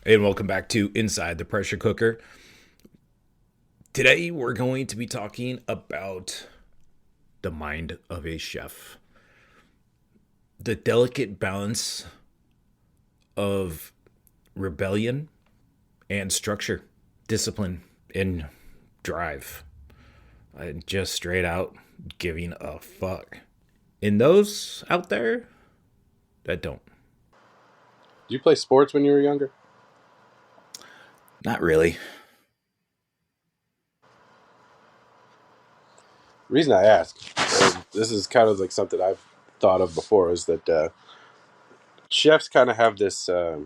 And welcome back to Inside the Pressure Cooker. Today we're going to be talking about the mind of a chef, the delicate balance of rebellion and structure, discipline and drive, and just straight out giving a fuck. And those out there that don't. Did you play sports when you were younger? Not really. The reason I ask, and this is kind of like something I've thought of before, is that chefs kind of have this, I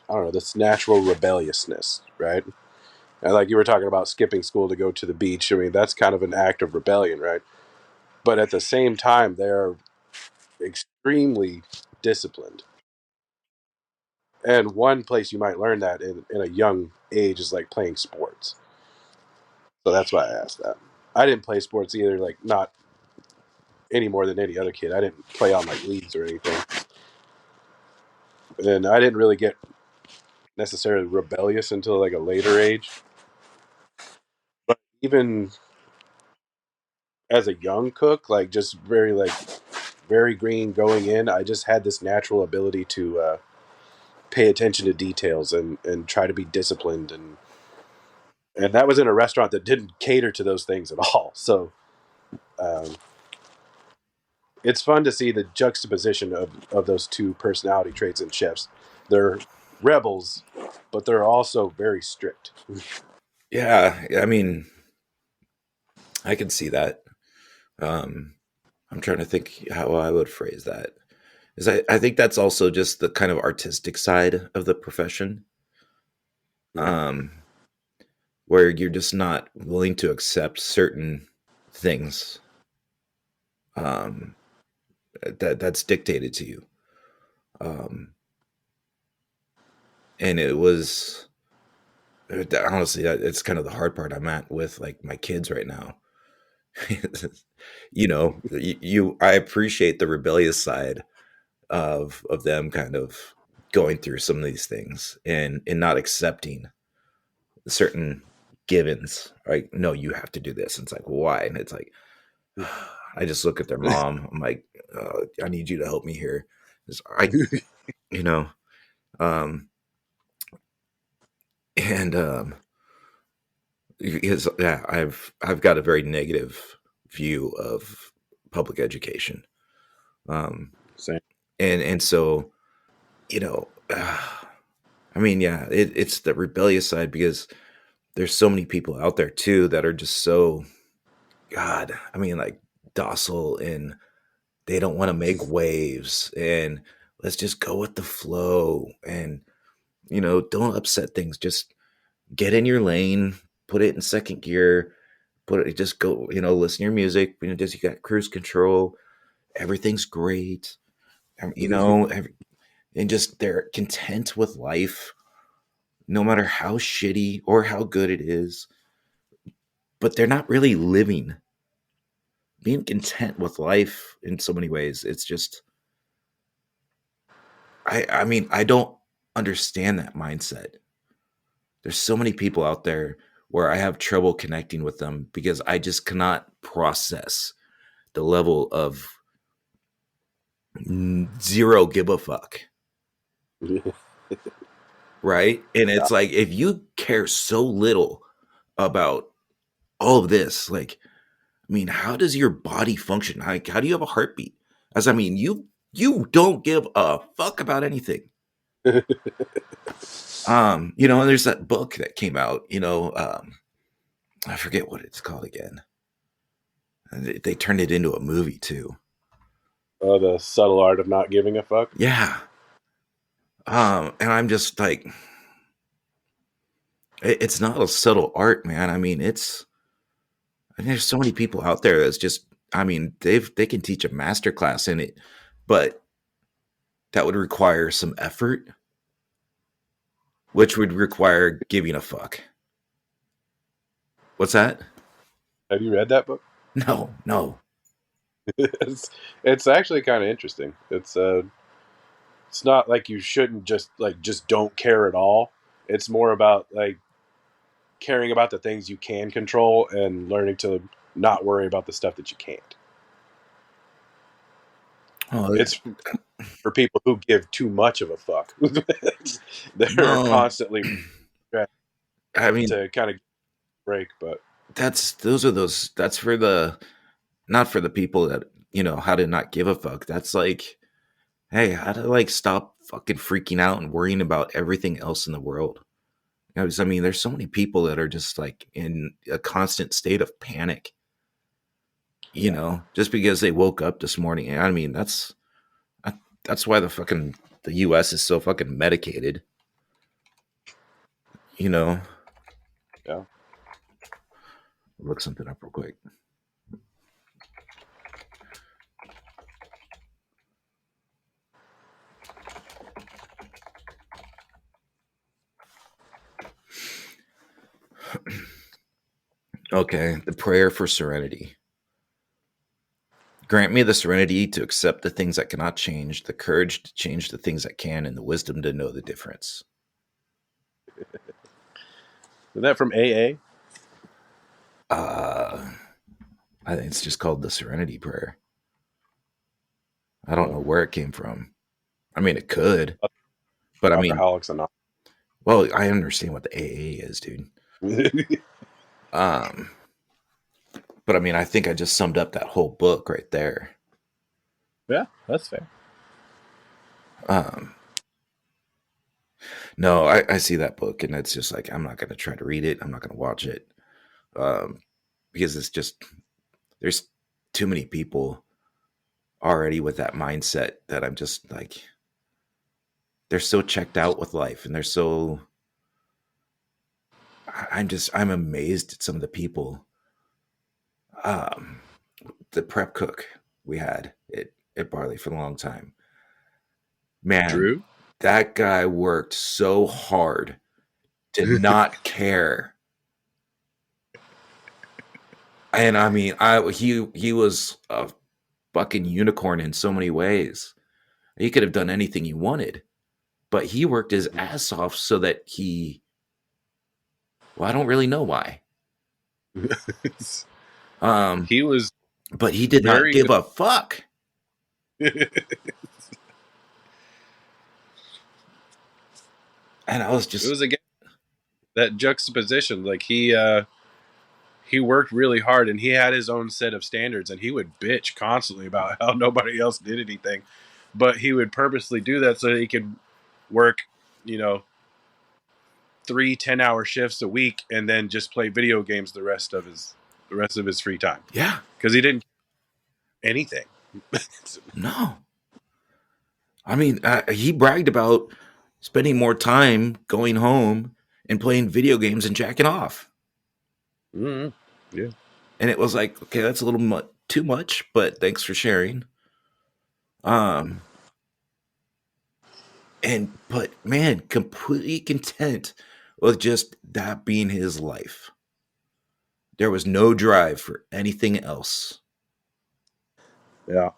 don't know, this natural rebelliousness, right? And like you were talking about skipping school to go to the beach. I mean, that's kind of an act of rebellion, right? But at the same time, they're extremely disciplined. And one place you might learn that in a young age is like playing sports. So that's why I asked that. I didn't play sports either, like not any more than any other kid. I didn't play on like leagues or anything. And I didn't really get necessarily rebellious until like a later age. But even as a young cook, like just very green going in, I just had this natural ability to pay attention to details and try to be disciplined and that was in a restaurant that didn't cater to those things at all. So um, it's fun to see the juxtaposition of those two personality traits in chefs. They're rebels, but they're also very strict. Yeah, I mean, I can see that. Um, I'm trying to think how I would phrase that. Is I think that's also just the kind of artistic side of the profession, um, where you're just not willing to accept certain things um, that's dictated to you. Um, and it was honestly it's kind of the hard part I'm at with like my kids right now. I appreciate the rebellious side of them kind of going through some of these things and not accepting certain givens. Right? No, you have to do this. And it's like, why? And it's like, I just look at their mom. I'm like, I need you to help me here. You know, um, and yeah, I've got a very negative view of public education. Um, Same. and so you know, I mean, yeah, it's the rebellious side because there's so many people out there too that are just so God. I mean, like docile and they don't want to make waves and let's just go with the flow and don't upset things. Just get in your lane, put it in second gear, put it just go. Listen to your music. Just you got cruise control. Everything's great. And just they're content with life no matter how shitty or how good it is, but they're not really living, being content with life in so many ways. It's just, I mean, I don't understand that mindset. There's so many people out there where I have trouble connecting with them because I just cannot process the level of zero give a fuck. Right. And it's like, if you care so little about all of this, like, I mean, how does your body function? How do you have a heartbeat? As I mean, you don't give a fuck about anything. And there's that book that came out. I forget what it's called again. And they turned it into a movie too. Oh, the subtle art of not giving a fuck. Yeah. And I'm just like, it's not a subtle art, man. I mean, there's so many people out there that's just, I mean, they can teach a master class in it, but that would require some effort, which would require giving a fuck. What's that? Have you read that book? No, no. it's, it's actually kind of interesting. It's it's not like you shouldn't just don't care at all. It's more about like caring about the things you can control and learning to not worry about the stuff that you can't. Oh, It's for people who give too much of a fuck. They're no. constantly trying I mean, to kind of break, but that's for the not for the people that, how to not give a fuck. That's like, hey, how to like stop fucking freaking out and worrying about everything else in the world. Because, I mean, there's so many people that are just like in a constant state of panic, yeah, just because they woke up this morning. I mean, that's why the US is so fucking medicated, you know. yeah. Look something up real quick. Okay, the prayer for serenity. Grant me the serenity to accept the things that cannot change, the courage to change the things that can, and the wisdom to know the difference. Is that from AA? Uh, I think it's just called the Serenity Prayer. I don't Oh, know where it came from. I mean, it could, but I mean, Alcoholics Anonymous. well, I understand what the AA is, dude. Um, but I mean, I think I just summed up that whole book right there. Yeah, that's fair. Um, no, I see that book, and it's just like I'm not going to try to read it. I'm not going to watch it, um, because it's just there's too many people already with that mindset that I'm just like they're so checked out with life, and they're so I'm amazed at some of the people. Um, the prep cook we had at Barley for a long time, man, Drew? that guy worked so hard to not care. And I mean, he was a fucking unicorn in so many ways. He could have done anything he wanted, but he worked his ass off so that well, I don't really know why. Um, He was but he did not very give good. a fuck. It And I was just, was again that juxtaposition. Like he worked really hard and he had his own set of standards and he would bitch constantly about how nobody else did anything, but he would purposely do that so that he could work, you know, 3 10-hour shifts a week and then just play video games the rest of his free time yeah, because he didn't anything. no. I mean, he bragged about spending more time going home and playing video games and jacking off. Mm-hmm. Yeah. And it was like, okay, that's a little too much, but thanks for sharing. Um, but man, completely content with just that being his life. There was no drive for anything else. Yeah.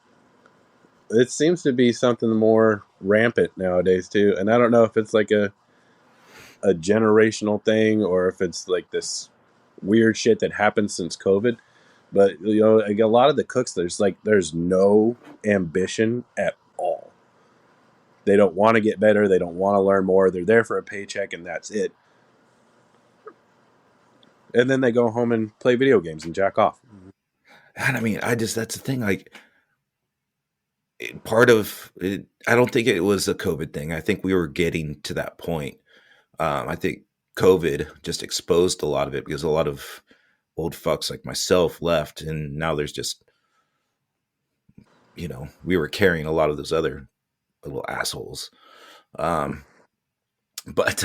It seems to be something more rampant nowadays too, and I don't know if it's like a generational thing or if it's like this weird shit that happened since COVID. But you know, like a lot of the cooks, there's no ambition at all. They don't want to get better. They don't want to learn more. They're there for a paycheck and that's it. And then they go home and play video games and jack off. And I mean, that's the thing. Like, part of it, I don't think it was a COVID thing. I think we were getting to that point. I think COVID just exposed a lot of it because a lot of old fucks like myself left, and now there's just we were carrying a lot of those other little assholes. Um, but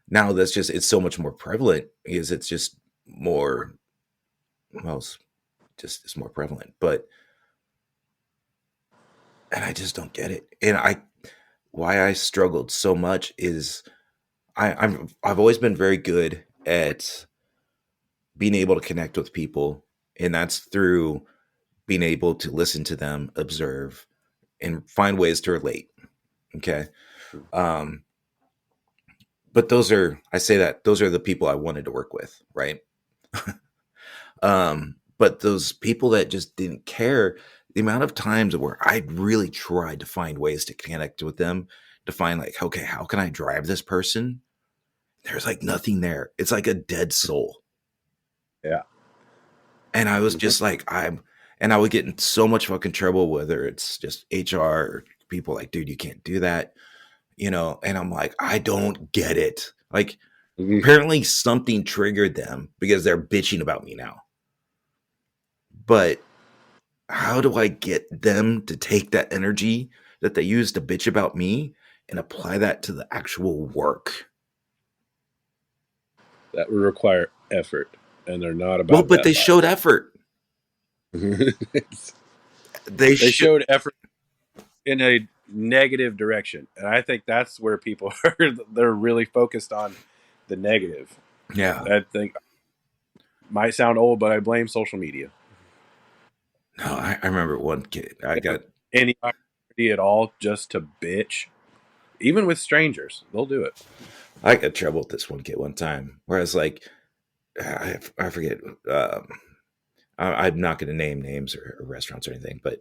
now that's just it's so much more prevalent because it's just more well, it's more prevalent. But and I just don't get it. And why I struggled so much is I've always been very good at being able to connect with people, and that's through being able to listen to them, observe, and find ways to relate. Okay. Um, but I say that those are the people I wanted to work with, right? But those people that just didn't care, the amount of times where I really tried to find ways to connect with them, to find like, okay, how can I drive this person? There's like nothing there. It's like a dead soul. Yeah. And I was Hmm. just like, and I would get in so much fucking trouble, whether it's just HR or people like, dude, you can't do that, and I'm like, I don't get it. Like, Hmm. apparently something triggered them because they're bitching about me now. But how do I get them to take that energy that they use to bitch about me and apply that to the actual work? That would require effort, and they're not Well, about but that they life. showed effort. They They should. showed effort in a negative direction, and I think that's where people are. They're really focused on the negative. Yeah. I think might sound old, but I blame social media. No, I remember one kid. I They have got any opportunity at all just to bitch, even with strangers, they'll do it. I got trouble with this one kid one time where I was like, I forget. I'm not going to name names or restaurants or anything, but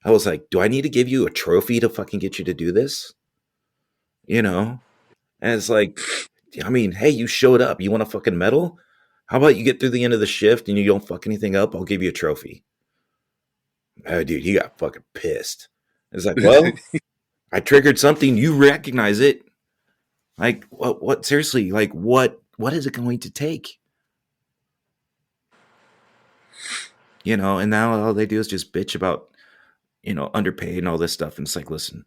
I was like, do I need to give you a trophy to fucking get you to do this? You know? And it's like, I mean, hey, you showed up. You want a fucking medal? How about you get through the end of the shift and you don't fuck anything up? I'll give you a trophy. Oh, dude, he got fucking pissed. It's like, well, I triggered something. You recognize it. Like, what, seriously, like, what is it going to take? And now all they do is just bitch about, underpaid and all this stuff. And it's like, listen,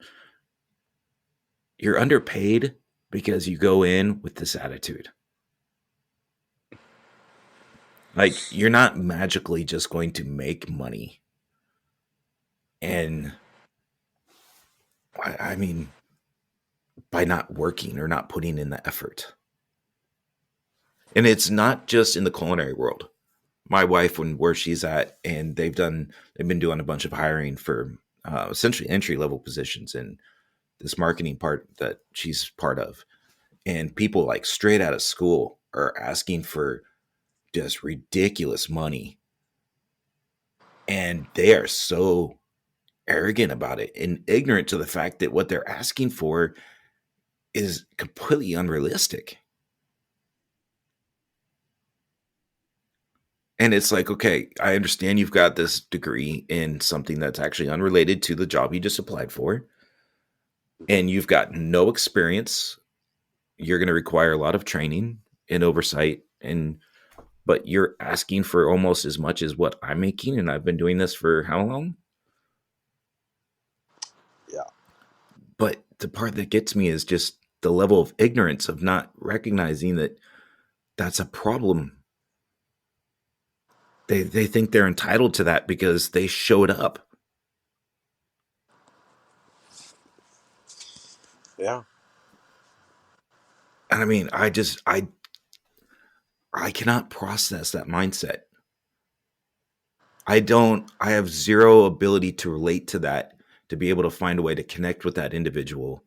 you're underpaid because you go in with this attitude. Like, you're not magically just going to make money. And I mean, by not working or not putting in the effort. And it's not just in the culinary world. My wife, when where she's at, and they've been doing a bunch of hiring for essentially entry level positions in this marketing part that she's part of. And people like straight out of school are asking for just ridiculous money. And they are so arrogant about it and ignorant to the fact that what they're asking for is completely unrealistic. And it's like, okay, I understand you've got this degree in something that's actually unrelated to the job you just applied for, and you've got no experience. You're going to require a lot of training and oversight, but you're asking for almost as much as what I'm making, and I've been doing this for how long? Yeah. But the part that gets me is just the level of ignorance of not recognizing that that's a problem. They think they're entitled to that because they showed up. Yeah. And I mean, I cannot process that mindset. I have zero ability to relate to that, to be able to find a way to connect with that individual,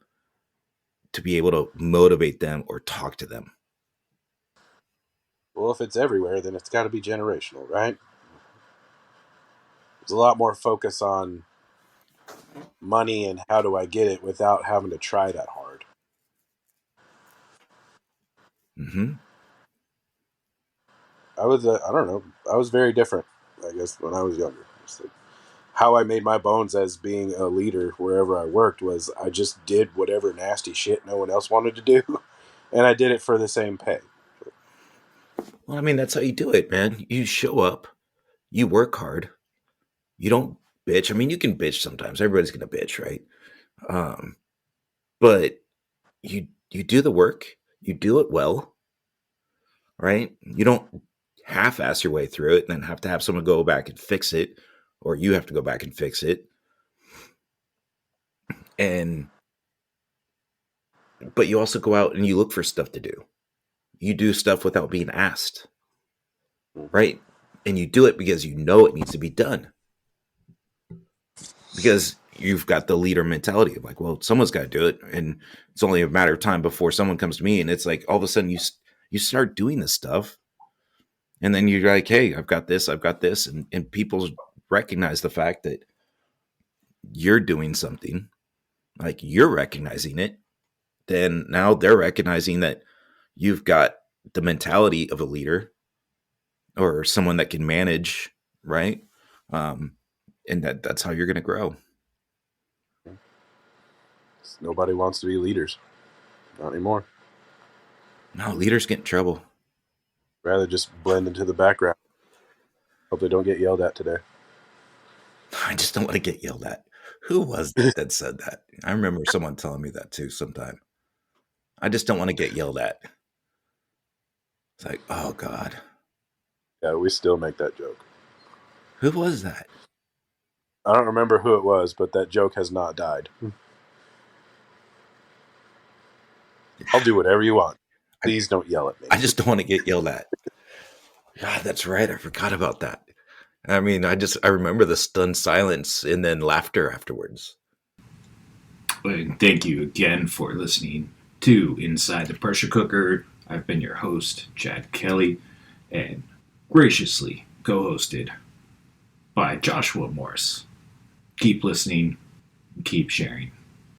to be able to motivate them or talk to them. Well, if it's everywhere, then it's got to be generational, right? There's a lot more focus on money and how do I get it without having to try that hard. Hmm. I don't know, I was very different, I guess, when I was younger. It's like how I made my bones as being a leader wherever I worked was I just did whatever nasty shit no one else wanted to do, and I did it for the same pay. Well, I mean, that's how you do it, man. You show up, you work hard, you don't bitch. I mean, you can bitch sometimes. Everybody's gonna bitch, right? Um, but you do the work, you do it well, right? You don't half-ass your way through it and then have to have someone go back and fix it, or you have to go back and fix it. And but you also go out and you look for stuff to do. You do stuff without being asked, Hmm. right? And you do it because you know it needs to be done. Because you've got the leader mentality of like, well, someone's got to do it, and it's only a matter of time before someone comes to me, and it's like all of a sudden you start doing this stuff, and then you're like, hey, I've got this, and people recognize the fact that you're doing something, like you're recognizing it, then now they're recognizing that you've got the mentality of a leader or someone that can manage, right? Um, and that's how you're going to grow. Nobody wants to be leaders. Not anymore. No, leaders get in trouble. Rather just blend into the background. Hope they don't get yelled at today. I just don't want to get yelled at. Who was that said that? I remember someone telling me that too sometime. I just don't want to get yelled at. It's like, oh God. Yeah, we still make that joke. Who was that? I don't remember who it was, but that joke has not died. I'll do whatever you want. I, Please don't yell at me. I just don't want to get yelled at. God, that's right. I forgot about that. I mean, I remember the stunned silence and then laughter afterwards. And thank you again for listening to Inside the Pressure Cooker. I've been your host, Chad Kelly, and graciously co hosted by Joshua Morris. Keep listening, keep sharing.